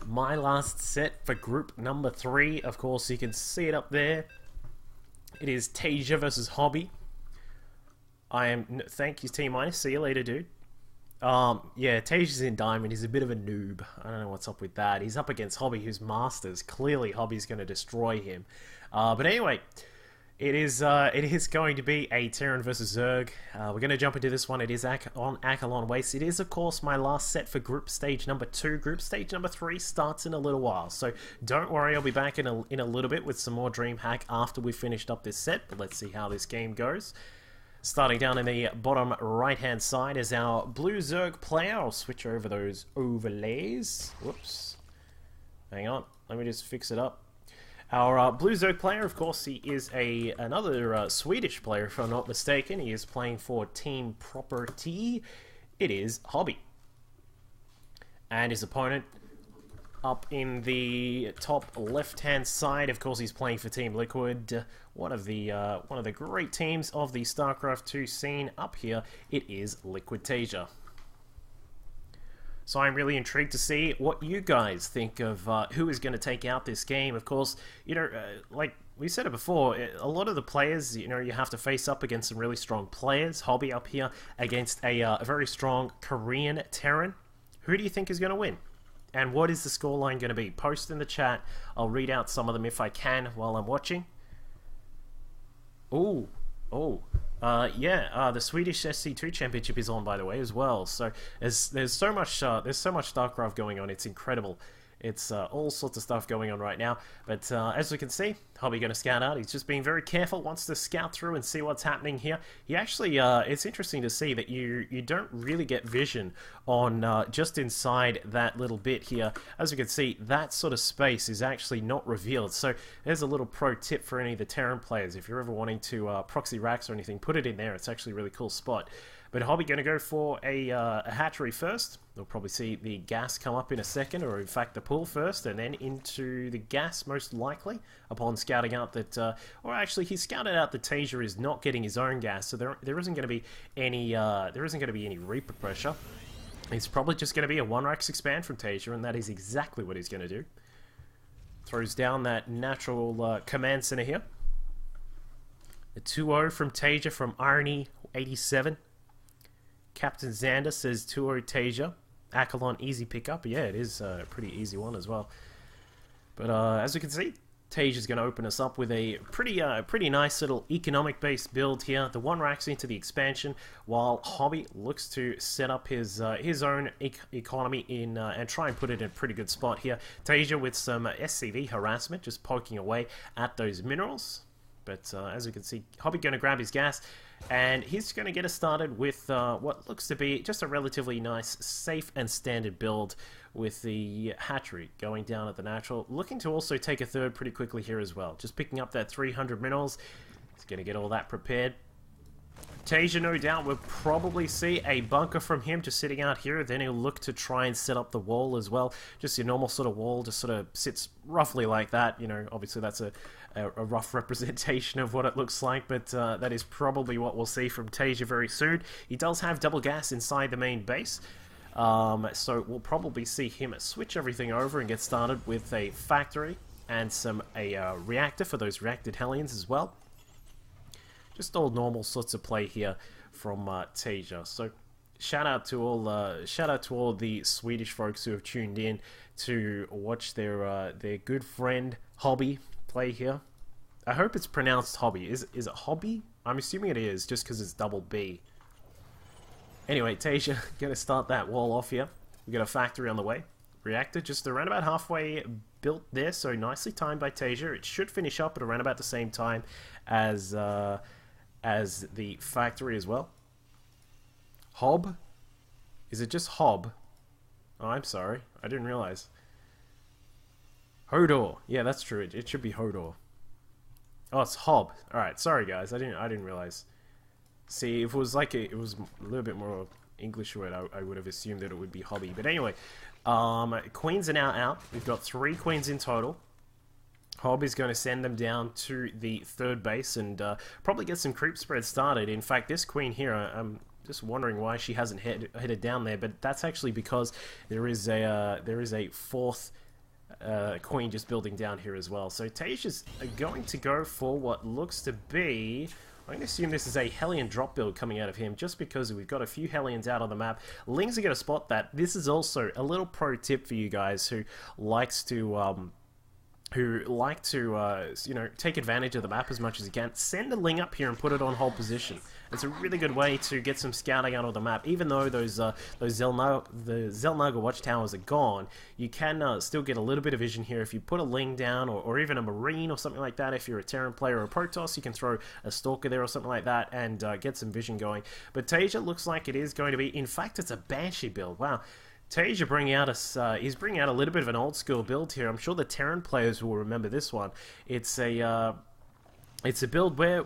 My last set for group number 3. Of course, you can see it up there. It is TaeJa versus HoBbe. Thank you, T-. See you later, dude. Yeah, TaeJa's in Diamond. He's a bit of a noob. I don't know what's up with that. He's up against HoBbe, who's Masters. Clearly, HoBbe's going to destroy him. But anyway, it is going to be a Terran versus Zerg. We're going to jump into this one. It is on Accolon Waste. It is, of course, my last set for group stage number 2. Group stage number 3 starts in a little while. So don't worry, I'll be back in a little bit with some more DreamHack after we've finished up this set. But let's see how this game goes. Starting down in the bottom right-hand side is our blue Zerg player. I'll switch over those overlays. Whoops. Hang on. Let me just fix it up. Our blue Zerg player, of course, he is another Swedish player, if I'm not mistaken. He is playing for Team Property. It is HoBbe. And his opponent up in the top left-hand side, of course, he's playing for Team Liquid, one of the great teams of the StarCraft 2 scene. Up here, it is Liquid TaeJa. So I'm really intrigued to see what you guys think of who is going to take out this game. Of course, you know, like we said it before, a lot of the players, you know, you have to face up against some really strong players. HoBbe up here against a very strong Korean Terran. Who do you think is going to win? And what is the scoreline going to be? Post in the chat. I'll read out some of them if I can while I'm watching. Yeah, the Swedish SC2 Championship is on, by the way, as well. So there's so much StarCraft going on. It's incredible. It's all sorts of stuff going on right now. But as we can see, HoBbe going to scout out. He's just being very careful, wants to scout through and see what's happening here. He actually, it's interesting to see that you don't really get vision on just inside that little bit here. As you can see, that sort of space is actually not revealed. So there's a little pro tip for any of the Terran players. If you're ever wanting to proxy racks or anything, put it in there. It's actually a really cool spot. But HoBbe going to go for a hatchery first. We'll probably see the gas come up in a second, or in fact the pool first, and then into the gas most likely, upon scouting out that, or actually he scouted out that TaeJa is not getting his own gas, so there isn't going to be any Reaper pressure. It's probably just going to be a 1-Rax expand from TaeJa, and that is exactly what he's going to do. Throws down that natural command center here. A 2-0 from TaeJa from Irony87. Captain Xander says 2-0 TaeJa. Accolon easy pickup. Yeah, it is a pretty easy one as well. But as you can see, TaeJa's going to open us up with a pretty nice little economic-based build here. The 1-Rax into the expansion, while HoBbe looks to set up his own economy in and try and put it in a pretty good spot here. TaeJa with some SCV harassment, just poking away at those minerals. But as you can see, HoBbe going to grab his gas, and he's going to get us started with what looks to be just a relatively nice, safe and standard build with the hatchery going down at the natural. Looking to also take a third pretty quickly here as well. Just picking up that 300 minerals. He's going to get all that prepared. TaeJa, no doubt, will probably see a bunker from him just sitting out here. Then he'll look to try and set up the wall as well. Just your normal sort of wall, just sort of sits roughly like that. You know, obviously that's a rough representation of what it looks like, but that is probably what we'll see from TaeJa very soon. He does have double gas inside the main base, so we'll probably see him switch everything over and get started with a factory and a reactor for those reacted Hellions as well. Just all normal sorts of play here from TaeJa. So shout out to all the Swedish folks who have tuned in to watch their good friend HoBbe play here. I hope it's pronounced HoBbe. Is it HoBbe? I'm assuming it is, just because it's double B. Anyway, TaeJa gonna start that wall off here. We got a factory on the way. Reactor just around about halfway built there, so nicely timed by TaeJa. It should finish up at around about the same time as the factory as well. HoBbe? Is it just HoBbe? Oh, I'm sorry. I didn't realize. HoDor. Yeah, that's true. It should be HoDor. Oh, it's HoBbe. Alright, sorry guys. I didn't realize. See, if it was like it was a little bit more English word, I would have assumed that it would be HoBbe. But anyway, queens are now out. We've got 3 queens in total. HoBbe is going to send them down to the third base and probably get some creep spread started. In fact, this queen here, I'm just wondering why she hasn't headed down there, but that's actually because there is a fourth Queen just building down here as well. So TaeJa's going to go for what looks to be... I'm going to assume this is a Hellion drop build coming out of him, just because we've got a few Hellions out on the map. Lings are going to spot that. This is also a little pro tip for you guys who likes to... you know, take advantage of the map as much as you can. Send a Ling up here and put it on hold position. It's a really good way to get some scouting out of the map. Even though the Xel'Naga watchtowers are gone, you can still get a little bit of vision here. If you put a Ling down, or even a Marine or something like that, if you're a Terran player or a Protoss, you can throw a Stalker there or something like that and get some vision going. But TaeJa looks like it is going to be... In fact, it's a Banshee build. Wow. TaeJa bringing out he's bringing out a little bit of an old school build here. I'm sure the Terran players will remember this one. It's a build where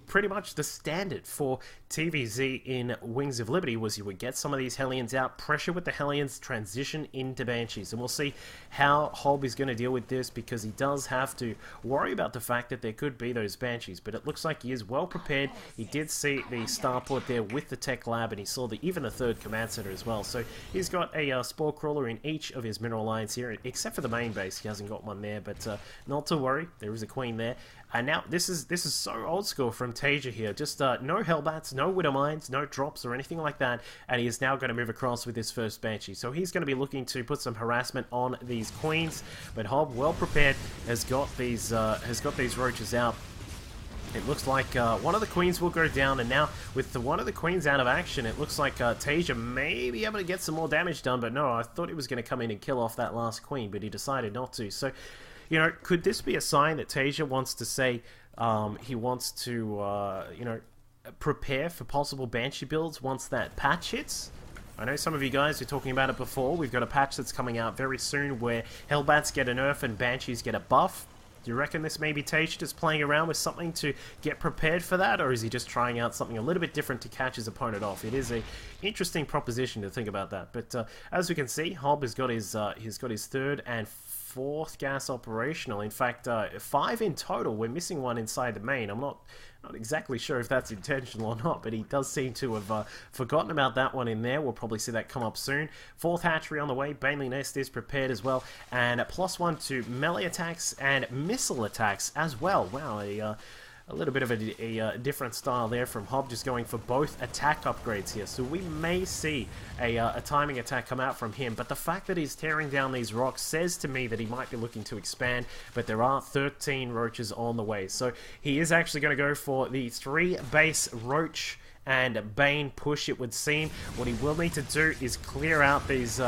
pretty much the standard for TVZ in Wings of Liberty was you would get some of these Hellions out, pressure with the Hellions, transition into Banshees. And we'll see how HoBbe is going to deal with this, because he does have to worry about the fact that there could be those Banshees. But it looks like he is well prepared. He did see the starport there with the tech lab, and he saw even the third command center as well. So he's got a Spore Crawler in each of his mineral lines here, except for the main base. He hasn't got one there, but not to worry. There is a Queen there. And now, this is so old school from TaeJa here. Just no Hellbats, no Widow Mines, no drops or anything like that. And he is now going to move across with his first Banshee. So he's going to be looking to put some harassment on these Queens. But HoBbe, well prepared, has got these roaches out. It looks like one of the Queens will go down, and now with one of the Queens out of action, it looks like TaeJa may be able to get some more damage done. But no, I thought he was going to come in and kill off that last Queen, but he decided not to. So... you know, could this be a sign that TaeJa wants to say he wants to, you know, prepare for possible Banshee builds once that patch hits? I know some of you guys were talking about it before. We've got a patch that's coming out very soon where Hellbats get a nerf and Banshees get a buff. Do you reckon this may be TaeJa just playing around with something to get prepared for that, or is he just trying out something a little bit different to catch his opponent off? It is a interesting proposition to think about that. But as we can see, HoBbe has got his third and fourth gas operational. In fact, 5 in total. We're missing one inside the main. I'm not exactly sure if that's intentional or not, but he does seem to have forgotten about that one in there. We'll probably see that come up soon. 4th hatchery on the way. Baneling Nest is prepared as well, and +1 to melee attacks and missile attacks as well. Wow, a little bit of a different style there from HoBbe, just going for both attack upgrades here. So we may see a timing attack come out from him, but the fact that he's tearing down these rocks says to me that he might be looking to expand, but there are 13 roaches on the way. So he is actually going to go for the 3 base roach and Bane push, it would seem. What he will need to do is clear out these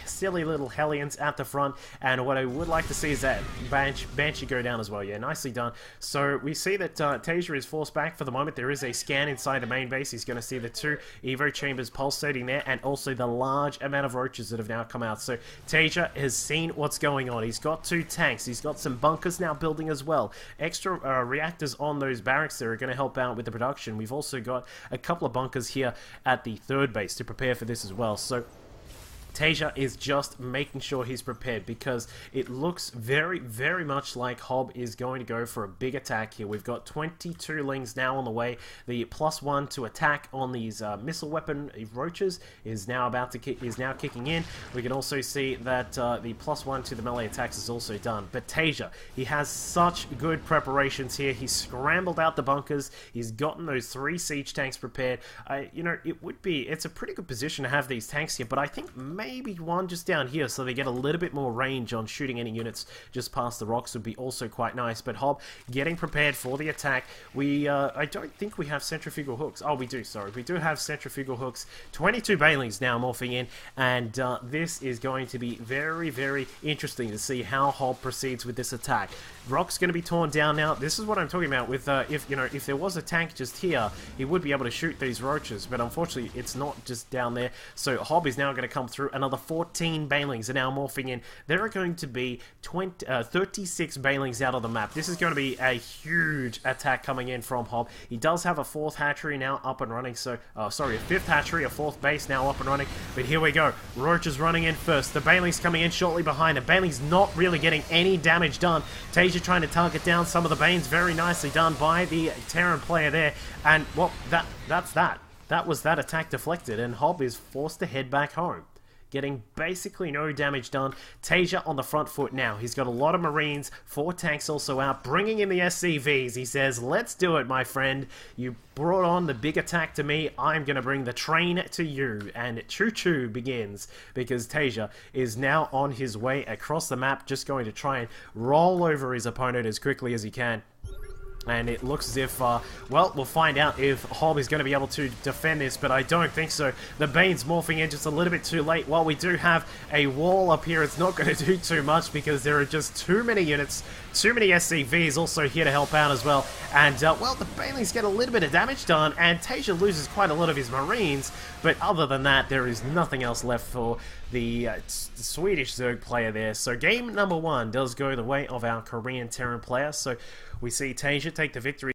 silly little Hellions at the front, and what I would like to see is that Banshee go down as well. Yeah, nicely done. So we see that TaeJa is forced back for the moment. There is a scan inside the main base. He's going to see the 2 Evo chambers pulsating there, and also the large amount of roaches that have now come out. So TaeJa has seen what's going on. He's got 2 tanks. He's got some bunkers now building as well. Extra reactors on those barracks there are going to help out with the production. We've also got a couple of bunkers here at the 3rd base to prepare for this as well. So TaeJa is just making sure he's prepared, because it looks very, very much like HoBbe is going to go for a big attack here. We've got 22 Lings now on the way. The +1 to attack on these missile weapon roaches is now kicking in. We can also see that the +1 to the melee attacks is also done. But TaeJa, he has such good preparations here. He's scrambled out the bunkers. He's gotten those 3 siege tanks prepared. You know, it's a pretty good position to have these tanks here, but I think maybe one just down here so they get a little bit more range on shooting any units just past the rocks would be also quite nice. But HoBbe getting prepared for the attack. I don't think we have centrifugal hooks. Oh, we do, sorry. We do have centrifugal hooks. 22 Banelings now morphing in, and this is going to be very, very interesting to see how HoBbe proceeds with this attack. Rock's going to be torn down now. This is what I'm talking about with, if there was a tank just here, he would be able to shoot these roaches, but unfortunately it's not just down there. So HoBbe is now going to come through. Another 14 Banelings are now morphing in. There are going to be 36 Banelings out of the map. This is going to be a huge attack coming in from HoBbe. He does have a 4th hatchery now up and running, so, sorry, a 5th hatchery, a 4th base now up and running, but here we go. Roaches running in first. The Banelings coming in shortly behind. The Banelings not really getting any damage done. TaeJa trying to target down some of the Banes. Very nicely done by the Terran player there, and, well, that's that. That was that attack deflected, and HoBbe is forced to head back home. getting basically no damage done. TaeJa on the front foot now. He's got a lot of Marines, 4 tanks also out, bringing in the SCVs. He says, let's do it, my friend. You brought on the big attack to me. I'm going to bring the train to you. And choo-choo begins, because TaeJa is now on his way across the map, just going to try and roll over his opponent as quickly as he can. And it looks as if, well, we'll find out if HoBbe is going to be able to defend this, but I don't think so. The Bane's morphing in just a little bit too late. While we do have a wall up here, it's not going to do too much because there are just too many units, too many SCVs also here to help out as well. And, well, the Banelings get a little bit of damage done, and TaeJa loses quite a lot of his Marines, but other than that, there is nothing else left for the Swedish Zerg player there. So game number 1 does go the way of our Korean Terran player, so we see TaeJa take the victory.